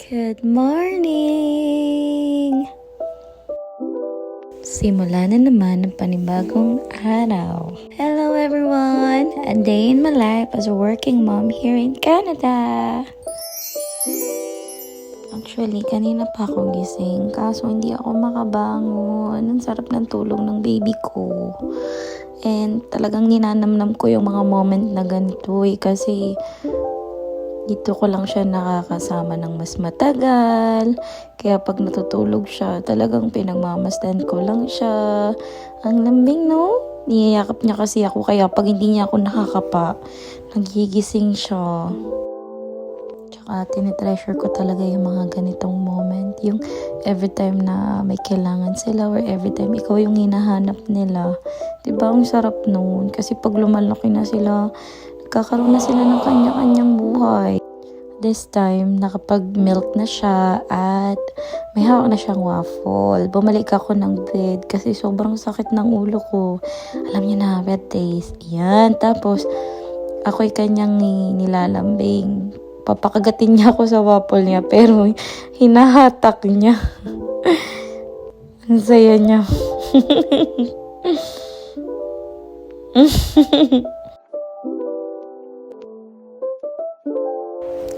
Good morning! Simula na naman ang panibagong araw. Hello everyone! A day in my life as a working mom here in Canada. Actually, kanina pa ako gising kaso hindi ako makabangon. Ang sarap ng tulog ng baby ko. And talagang ninanamnam ko yung mga moment na ganito kasi dito ko lang siya nakakasama ng mas matagal. Kaya pag natutulog siya, talagang pinagmamasdan ko lang siya. Ang lambing, no? Niyayakap niya kasi ako, kaya pag hindi niya ako nakakapa, nagigising siya. Tsaka tinitreasure ko talaga yung mga ganitong moment. Yung every time na may kailangan sila or every time ikaw yung hinahanap nila. Diba? Ang sarap noon. Kasi pag lumalaki na sila, nagkakaroon na sila ng kanya-kanyang buhay. This time, nakapag-milk na siya at may hawak na siyang waffle. Bumalik ako ng bed kasi sobrang sakit ng ulo ko. Alam niyo na, bed days. Yan. Tapos, ako'y kanyang nilalambing. Papakagatin niya ako sa waffle niya pero hinahatak niya. Ang saya niya.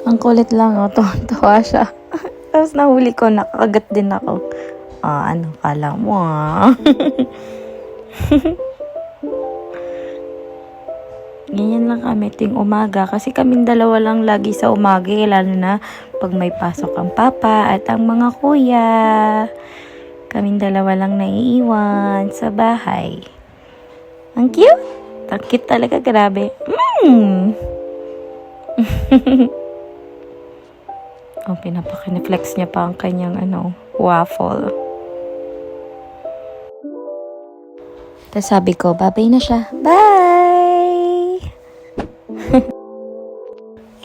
Ang kulit lang, tuwa siya. Tapos nahuli ko, nakakagat din ako. Ano kala mo Ganyan lang kami tuwing umaga. Kasi kaming dalawa lang lagi sa umaga. Lalo na pag may pasok ang papa at ang mga kuya. Kaming dalawa lang naiiwan sa bahay. Ang cute. Ang cute talaga, grabe. Pinapaka-flex niya pa ang kanyang waffle. Tapos sabi ko, babay na siya. Bye!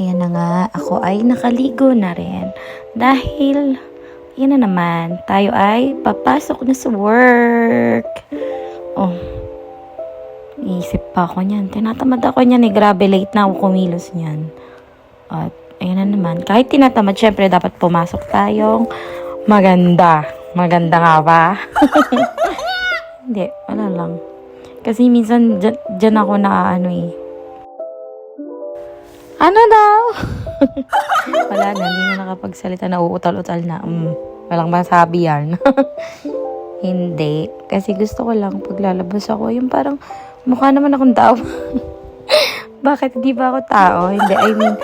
Ayan na nga, ako ay nakaligo na rin. Dahil, yan na naman, tayo ay papasok na sa work. Iisip pa ako niyan. Tinatamad ako niyan grabe, late na ako kumilos niyan. At ayan na naman. Kahit tinatamad, syempre dapat pumasok tayong maganda. Maganda nga ba? Hindi, wala lang. Kasi minsan, dyan ako na Ano daw? Wala na, hindi na nakapagsalita na uutal-utal na. Walang masabi yan. Hindi. Kasi gusto ko lang paglalabas ako, yung parang mukha naman akong tao. Bakit hindi ba ako tao? Hindi, I mean,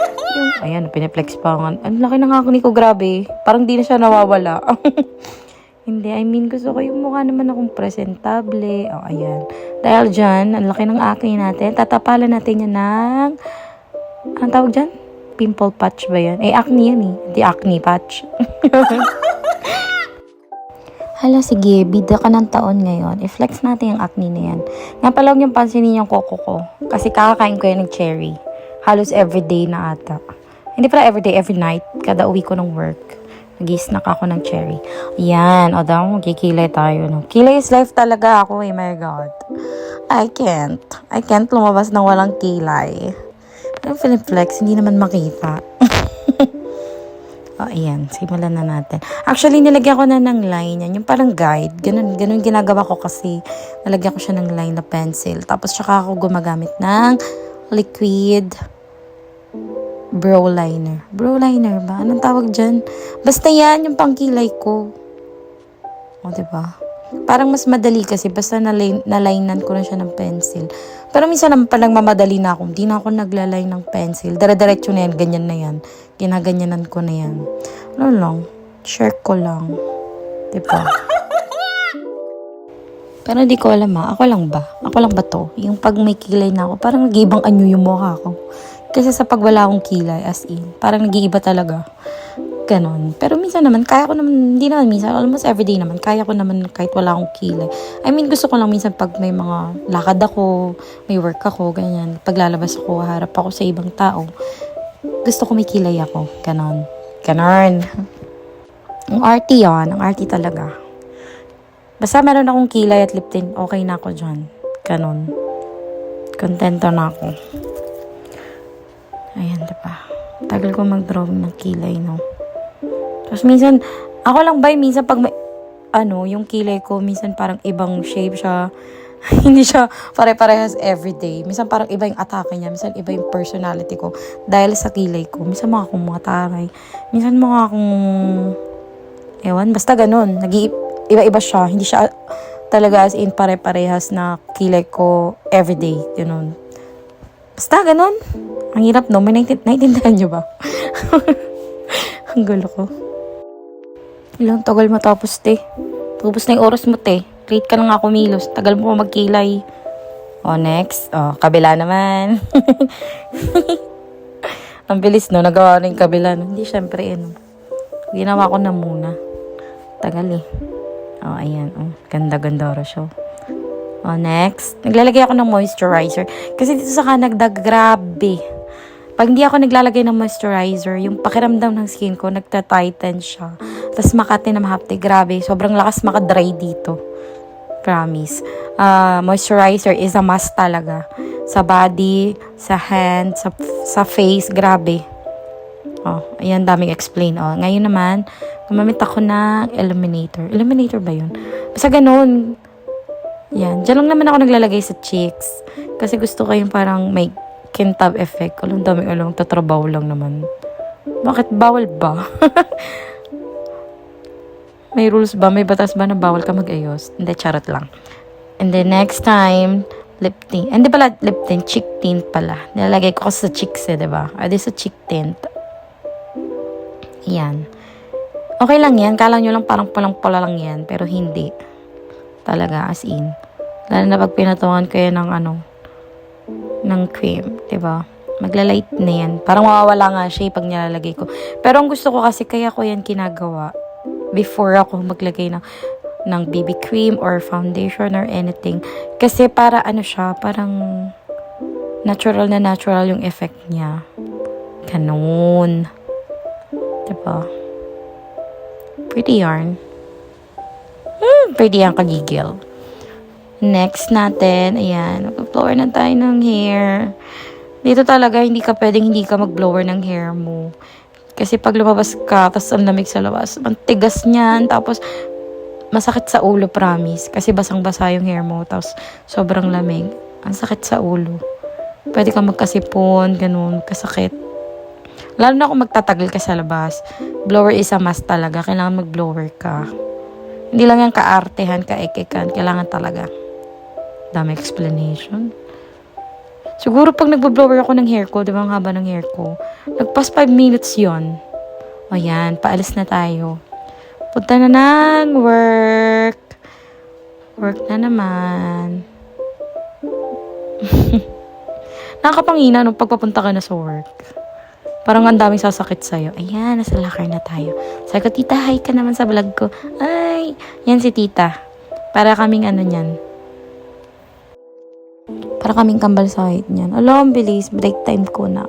ayan, piniplex pa nga. Ang laki ng acne ko, grabe. Parang di na siya nawawala. Hindi, I mean, gusto ko yung mukha naman akong presentable. Ayan. Dahil dyan, ang laki ng acne natin. Tatapalan natin yan ng, ang tawag dyan? Pimple patch ba yan? Acne yan eh. Di acne patch. Hala, sige, bida ka ng taon ngayon. I-flex natin yung acne na yan. Nga pala, huwag niyong pansinin yung koko ko. Kasi kakakain ko yan ng cherry. Halos everyday na ata. Hindi pala everyday, every night. Kada uwi ko ng work. Nag-snack ako ng cherry. Yan. O daw, magkikilay tayo. No? Kilay is life talaga ako eh. My God. I can't lumabas ng walang kilay. Yung Filiplex, hindi naman makita. Ayan. Simulan na natin. Actually, nilagyan ko na ng line yan. Yung parang guide. Ganun ginagawa ko kasi. Nalagyan ko siya ng line na pencil. Tapos, tsaka ako gumagamit ng liquid brow liner. Brow liner ba? Anong tawag dyan? Basta yan, yung pangkilay ko. Diba? Parang mas madali kasi basta nalinean ko na siya ng pencil. Pero minsan naman palang mamadali na ako. Hindi na ako naglaline ng pencil. Dire-diretso na yan. Ganyan na yan. Ginaganyanan ko na yan. Ano lang? Share ko lang. Diba? Pero di ko alam Ako lang ba? Ako lang ba to? Yung pag may kilay na ako, parang nag-iibang anyo yung mukha ko. Kasi sa pag wala akong kilay, as in, parang nag-iiba talaga. Ganon. Pero minsan naman, kaya ko naman, hindi naman minsan, almost everyday naman, kaya ko naman kahit wala akong kilay. I mean, gusto ko lang minsan pag may mga lakad ako, may work ako, ganyan. Paglalabas ako, harap ako sa ibang tao. Gusto ko may kilay ako. Ganon. Ang arty yan. Ang arty talaga. Basta meron akong kilay at lip tint, okay na ako dyan. Ganon. Kontento na ako. Ayan, diba? Tagal ko mag-drawing ng kilay, no? Tapos minsan, ako lang ba, minsan pag may, yung kilay ko, minsan parang ibang shape siya. Hindi siya pare-parehas everyday. Minsan parang iba yung atake niya. Minsan iba yung personality ko. Dahil sa kilay ko. Minsan mga akong mga taray. Minsan mga akong, ewan, basta ganun. Iba-iba siya. Hindi siya talaga as in pare-parehas na kilay ko everyday. Ganun. Basta ganun. Ang hirap no. May naiintindihan niyo ba? Ang gulo ko. Ilang tagal matapos, te. Tapos na yung oras mo, te. Late ka na nga kumilos. Tagal mo pa magkilay. O, next. O, kabila naman. Ang bilis, no? Nagawa na yung kabila, no? Hindi, syempre, ginawa ko na muna. Tagal, eh. O, ayan. O, ganda-ganda ora siya. O, next. Naglalagay ako ng moisturizer. Kasi dito sa Canada, grabe. Pag hindi ako naglalagay ng moisturizer, yung pakiramdam ng skin ko, nagta-tighten siya. Tapos makati na mahapte. Grabe. Sobrang lakas makadry dito. Promise. Moisturizer is a must talaga. Sa body, sa hand, sa face. Grabe. Oh, ayan, daming explain. Oh, ngayon naman, gumamit ako ng illuminator. Illuminator ba yun? Basta ganun. Yan. Diyan lang naman ako naglalagay sa cheeks. Kasi gusto ko yung parang may kintab effect. Alam, daming tatrabaho lang naman. Bakit bawal ba? May rules ba? May batas ba na bawal ka mag-ayos? Hindi, charot lang. And then next time, lip tint. Hindi pala lip tint, cheek tint pala. Nilalagay ko kasi sa cheeks diba? Adi sa cheek tint. Yan. Okay lang yan. Kala nyo lang parang palang-pala lang yan. Pero hindi. Talaga, as in. Lalo na pag pinatungan ko yan ng cream. Diba? Magla-light na yan. Parang mawawala nga siya pag nilalagay ko. Pero ang gusto ko kasi, kaya ko yan kinagawa before ako maglagay ng BB cream or foundation or anything. Kasi para siya, parang natural na natural yung effect niya. Ganun. Diba? Pretty yarn. Pretty yan kagigil. Next natin, ayan, mag-blower na tayo ng hair. Dito talaga, hindi ka mag-blower ng hair mo. Kasi pag lumabas ka, tapos ang lamig sa labas, ang tigas niyan, tapos masakit sa ulo, promise. Kasi basang-basa yung hair mo, tapos sobrang lamig. Ang sakit sa ulo. Pwede kang magkasipon, ganun, kasakit. Lalo na kung magtatagal ka sa labas. Blower is a must talaga. Kailangan mag-blower ka. Hindi lang yan kaartehan, kaekekan. Kailangan talaga. Dami explanation. Siguro pag nagbo-blower ako ng hair ko, di ba ang haba ng hair ko, nagpas 5 minutes yon. O yan, paalis na tayo. Punta na ng work. Work na naman. Nakakapangina nung pagpapunta ka na sa work. Parang ang daming sasakit sa'yo. Ayan, nasa lakar na tayo. Sabi ko, tita, hi ka naman sa vlog ko. Ay, yan si tita. Para kaming niyan. Para kaming kambal sa height niyan. Alam, bilis. Break time ko na.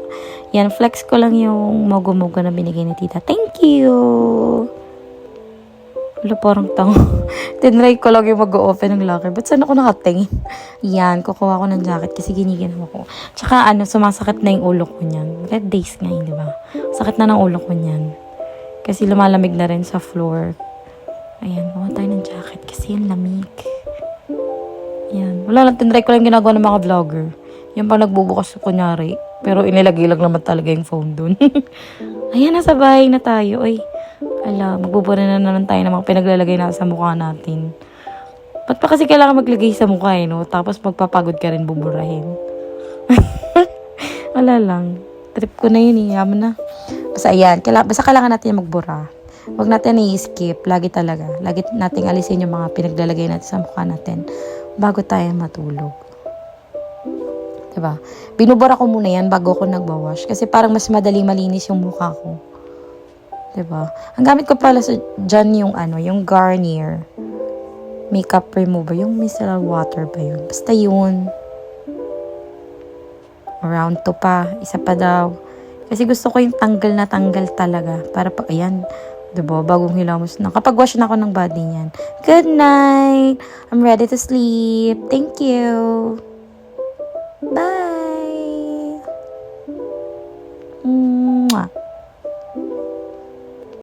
Yan, flex ko lang yung mogo-mogo na binigay ni tita. Thank you! Wala, parang tango. Tinry ko lang yung mag-open ng locker. Ba't saan ako nakatingin? Yan, kukuha ko ng jacket kasi giniginawa ko. Tsaka sumasakit na yung ulo ko niyan. Red days nga yun, di ba? Sakit na ng ulo ko niyan. Kasi lumalamig na rin sa floor. Ayan, kuha tayo ng jacket kasi yung lamig. Yan. Wala lang, tinry ko lang ginagawa ng mga vlogger. Yung pa nagbubukas kunyari. Pero inilagay lang naman talaga yung phone dun. Ayan, nasa bahay na tayo. Ay, magbubura na naman tayo ng mga pinaglalagay na sa mukha natin. Ba't pa kasi kailangan maglagay sa mukha no? Tapos magpapagod ka rin buburahin. Wala lang. Trip ko na yun yaman na. Basta ayan, basta kailangan natin magbura. Huwag natin i-skip. Lagi talaga. Lagi nating alisin yung mga pinaglalagay natin sa mukha natin bago tayo matulog. Diba? Binubura ko muna yan bago ako nagbawash. Kasi parang mas madali malinis yung mukha ko. Diba? Ang gamit ko pala dyan yung Garnier makeup remover. Yung micellar water ba yun? Basta yun. Around 2 pa. Isa pa daw. Kasi gusto ko yung tanggal na tanggal talaga. Para pag, ayan. Diba? Bagong hilamos na. Kapag wash na ako ng body niyan. Good night! I'm ready to sleep. Thank you!